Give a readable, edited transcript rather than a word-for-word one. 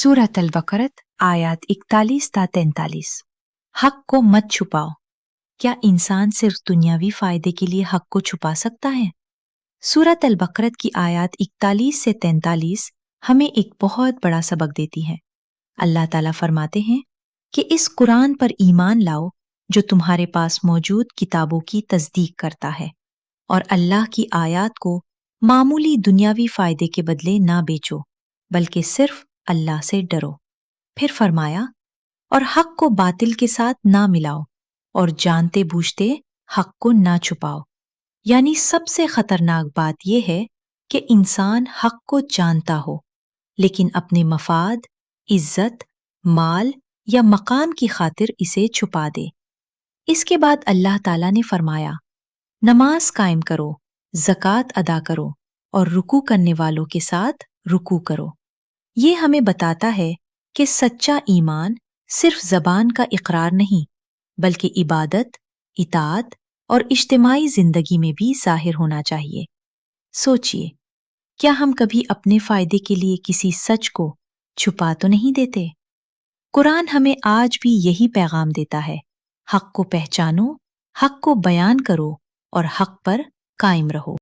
सूरत अल-बकरत आयत 41 ता 43। हक को मत छुपाओ। क्या इंसान सिर्फ दुनियावी फायदे के लिए हक को छुपा सकता है? सूरत अल-बकरत की आयत 41 से 43 हमें एक बहुत बड़ा सबक देती है। अल्लाह ताला फरमाते हैं कि इस कुरान पर ईमान लाओ जो तुम्हारे पास मौजूद किताबों की तस्दीक करता है, और अल्लाह की आयत को मामूली दुनियावी फायदे के बदले ना बेचो, बल्कि सिर्फ अल्लाह से डरो। फिर फरमाया, और हक को बातिल के साथ ना मिलाओ, और जानते बूझते हक को ना छुपाओ। यानी सबसे खतरनाक बात यह है कि इंसान हक को जानता हो, लेकिन अपने मफाद, इज्जत, माल या मकाम की खातिर इसे छुपा दे। इसके बाद अल्लाह ताला ने फरमाया, नमाज कायम करो, ज़कात अदा करो, और रुकू करने वालों के साथ रुकू करो। ये हमें बताता है कि सच्चा ईमान सिर्फ ज़बान का इकरार नहीं, बल्कि इबादत, इताअत और इज्तिमाई जिंदगी में भी ज़ाहिर होना चाहिए। सोचिए, क्या हम कभी अपने फायदे के लिए किसी सच को छुपा तो नहीं देते? कुरान हमें आज भी यही पैगाम देता है, हक को पहचानो, हक को बयान करो और हक पर कायम रहो।